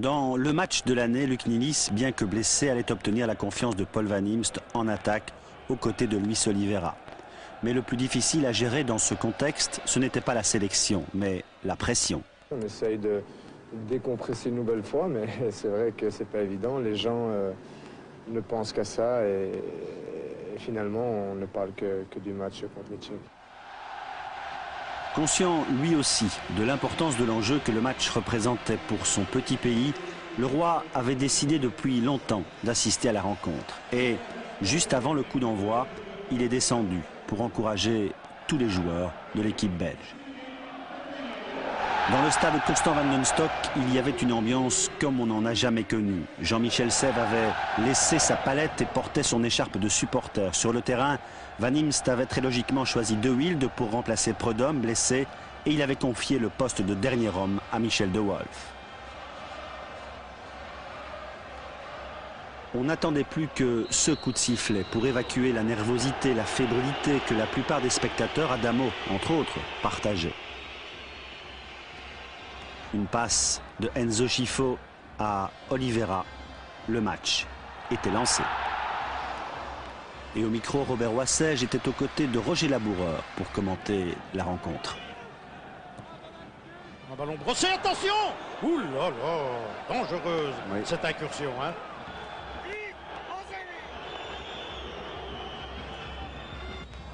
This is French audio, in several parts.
Dans le match de l'année, Luc Nilis, bien que blessé, allait obtenir la confiance de Paul Van Imst en attaque aux côtés de Luis Oliveira. Mais le plus difficile à gérer dans ce contexte, ce n'était pas la sélection, mais la pression. On essaye de décompresser une nouvelle fois, mais c'est vrai que c'est pas évident. Les gens ne pensent qu'à ça et finalement, on ne parle que du match contre les Tchèques. Conscient, lui aussi, de l'importance de l'enjeu que le match représentait pour son petit pays, le roi avait décidé depuis longtemps d'assister à la rencontre. Et, juste avant le coup d'envoi, il est descendu pour encourager tous les joueurs de l'équipe belge. Dans le stade Constant Van den Stock, il y avait une ambiance comme on n'en a jamais connue. Jean-Michel Sèvres avait laissé sa palette et portait son écharpe de supporter. Sur le terrain, Van Imst avait très logiquement choisi De Wilde pour remplacer Prudhomme, blessé, et il avait confié le poste de dernier homme à Michel De Wolf. On n'attendait plus que ce coup de sifflet pour évacuer la nervosité, la fébrilité que la plupart des spectateurs, Adamo entre autres, partageaient. Une passe de Enzo Scifo à Oliveira. Le match était lancé. Et au micro, Robert Wassège était aux côtés de Roger Laboureur pour commenter la rencontre. Un ballon brossé, attention! Ouh là là, dangereuse cette incursion, hein.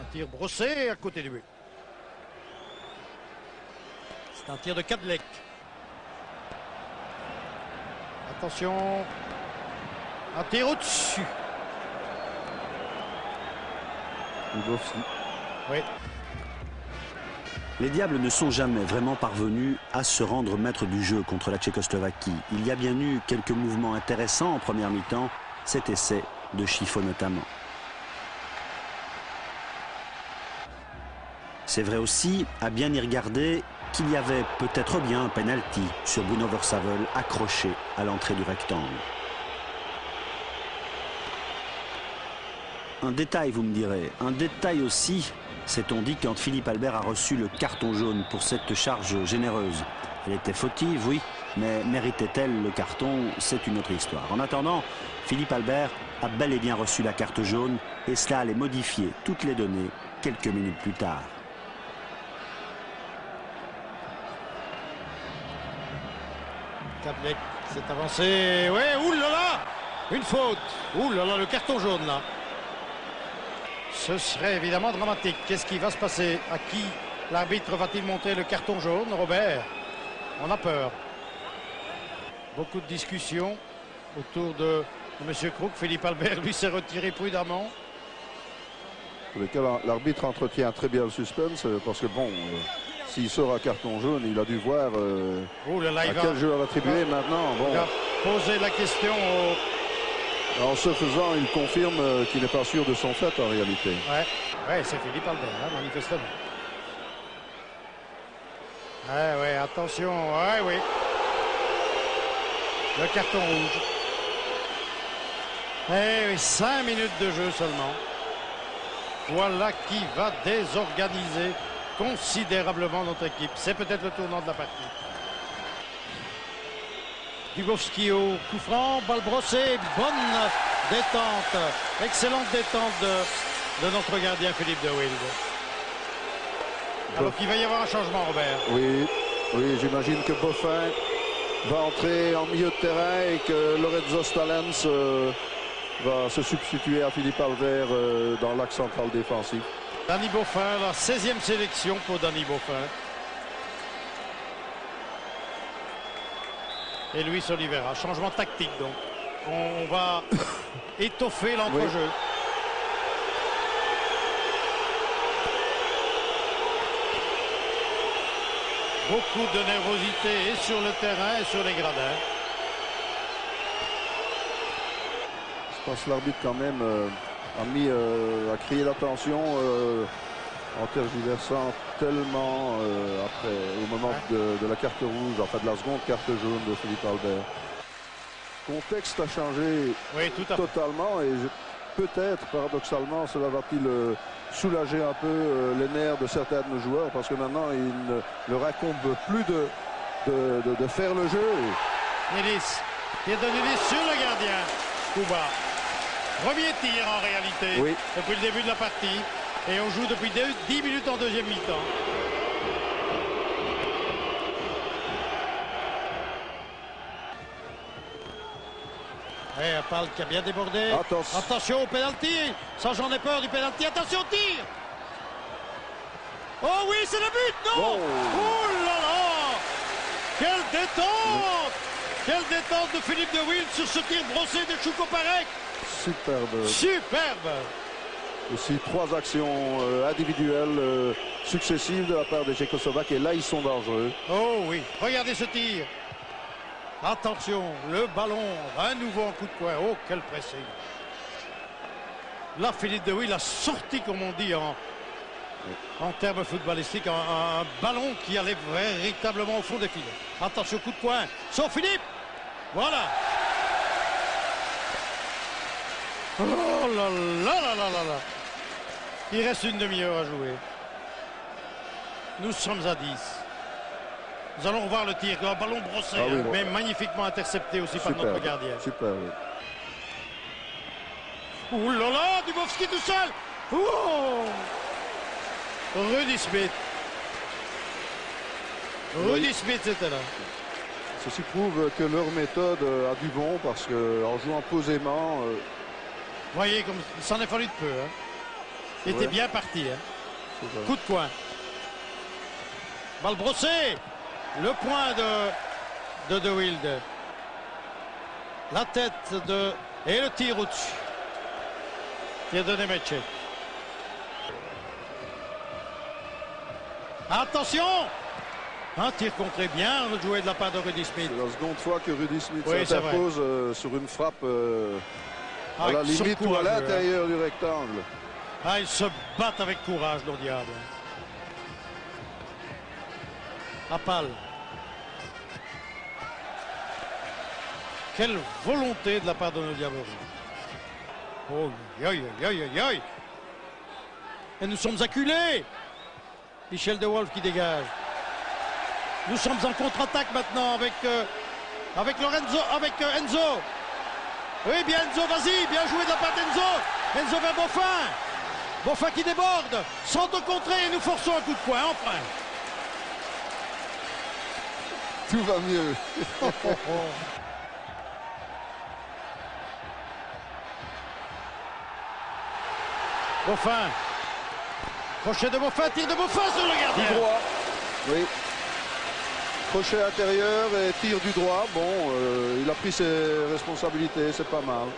Un tir brossé à côté du but. C'est un tir de Kadlec. Attention, un tir au-dessus. Oui. Les Diables ne sont jamais vraiment parvenus à se rendre maître du jeu contre la Tchécoslovaquie. Il y a bien eu quelques mouvements intéressants en première mi-temps, cet essai de Scifo notamment. C'est vrai aussi, à bien y regarder, qu'il y avait peut-être bien un penalty sur Bruno Versavel accroché à l'entrée du rectangle. Un détail, vous me direz, un détail aussi, s'est-on dit quand Philippe Albert a reçu le carton jaune pour cette charge généreuse. Elle était fautive, oui, mais méritait-elle le carton? C'est une autre histoire. En attendant, Philippe Albert a bel et bien reçu la carte jaune et cela allait modifier toutes les données quelques minutes plus tard. Kadlec s'est avancé. Ouais, oulala, une faute. Oulala, le carton jaune là. Ce serait évidemment dramatique. Qu'est-ce qui va se passer? À qui l'arbitre va-t-il montrer le carton jaune? Robert, on a peur. Beaucoup de discussions autour de M. Crook. Philippe Albert, lui, s'est retiré prudemment. Pour lequel l'arbitre entretient très bien le suspense parce que bon, s'il sort à carton jaune, il a dû voir à quel joueur attribuer maintenant. Bon. Il a posé la question au... En ce faisant, il confirme qu'il n'est pas sûr de son fait en réalité. Ouais, c'est Philippe Albert, hein, manifestement. Ouais, attention, oui. Le carton rouge. Oui, 5 minutes de jeu seulement. Voilà qui va désorganiser considérablement notre équipe. C'est peut-être le tournant de la partie. Dubowski au coup franc, balle brossée, bonne détente, excellente détente de notre gardien Philippe De Wilde. Alors qu'il va y avoir un changement, Robert. Oui, j'imagine que Boffin va entrer en milieu de terrain et que Lorenzo Stalens va se substituer à Philippe Albert dans l'axe central défensif. Danny Boffin, la 16e sélection pour Danny Boffin. Et Luis Oliveira, changement tactique donc. On va étoffer l'entrejeu. Beaucoup de nervosité et sur le terrain et sur les gradins. Je pense que l'arbitre quand même a crié l'attention en tergiversant tellement après, au moment de la carte rouge, enfin de la seconde carte jaune de Philippe Albert. Le contexte a changé totalement et peut-être, paradoxalement, cela va-t-il soulager un peu les nerfs de certains de nos joueurs parce que maintenant, il ne leur incombe plus de faire le jeu. Nélis. Tir de Nélis sur le gardien. Coup bas. Premier tir en réalité. Oui. Depuis le début de la partie. Et on joue depuis 10 minutes en deuxième mi-temps. Et Apal qui a bien débordé. Attention au pénalty. Ça, j'en ai peur du pénalty. Attention au tir. Oh oui, c'est le but. Non. Oh là là. Quelle détente. Quelle détente de Philippe de Wild sur ce tir brossé de Chouko-Parek. Superbe. Superbe. Aussi 3 actions individuelles successives de la part des Tchécoslovaques. Et là, ils sont dangereux. Oh oui. Regardez ce tir. Attention, le ballon, à nouveau en coup de poing. Oh, quel pressing. Là, Philippe de Wild a sorti, comme on dit en termes footballistiques, un ballon qui allait véritablement au fond des filets. Attention, coup de poing. Sauf Philippe. Voilà. Oh là là là là là là. Il reste une demi-heure à jouer. Nous sommes à 10. Nous allons voir le tir, un ballon brossé, oui, mais magnifiquement intercepté aussi par notre gardien. Super, oui. Ouh là là, Dubovski tout seul. Oh, Rudy Smith. Rudy Smith c'était là. Ceci prouve que leur méthode a du bon parce qu'en jouant posément... Vous voyez, comme il s'en est fallu de peu. Hein. Il était bien parti. Hein. Coup de poing. Balle brossée. Le point de Wild. La tête de... Et le tir au-dessus. Tir de Nemetchek. Attention. Un tir contré bien joué de la part de Rudy Smith. C'est la seconde fois que Rudy Smith s'interpose sur une frappe à la limite ou à l'intérieur du rectangle. Ah, ils se battent avec courage, nos diables. Apal. Quelle volonté de la part de nos diables. Oh, aïe, aïe, aïe, aïe. Et nous sommes acculés. Michel de Wolf qui dégage. Nous sommes en contre-attaque maintenant avec Lorenzo, avec Enzo. Oui, bien Enzo, vas-y, bien joué de la part d'Enzo. Enzo vers Boffin. Boffin qui déborde. Centre contré et nous forçons un coup de poing, enfin. Tout va mieux. Boffin. Crochet de Boffin, tir de Boffin sur le gardien. Du droit. Oui. Crochet intérieur et tir du droit. Bon, il a pris ses responsabilités, c'est pas mal.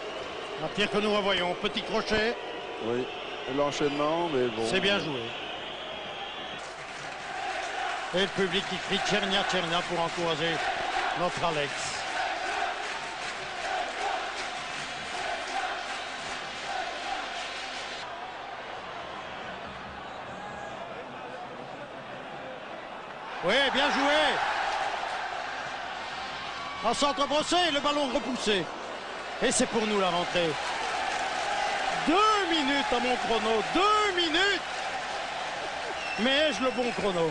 Un tir que nous revoyons. Petit crochet. Oui. L'enchaînement, mais bon. C'est bien joué. Et le public qui crie Tchernia, Tchernia pour encourager notre Alex. Oui, bien joué. En centre brossé, le ballon repoussé. Et c'est pour nous la rentrée. 2 minutes à mon chrono. 2 minutes. Mais ai-je le bon chrono?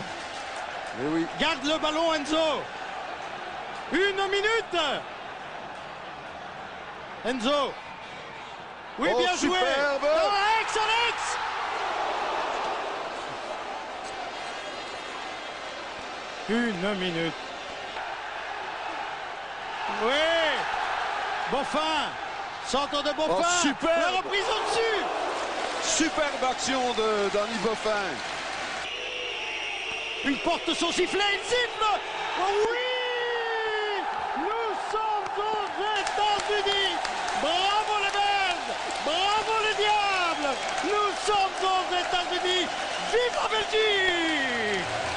Mais oui. Garde le ballon, Enzo. 1 minute. Enzo. Oui, bien joué. Alex, Alex. Une minute. Oui. Boffin. Centre de Boffin. Oh, super. La reprise au-dessus. Superbe action d'Annie Boffin. Il porte son sifflet, il siffle. Oh oui. Nous sommes aux États-Unis. Bravo les Belges. Bravo les Diables. Nous sommes aux États-Unis. Vive la Belgique.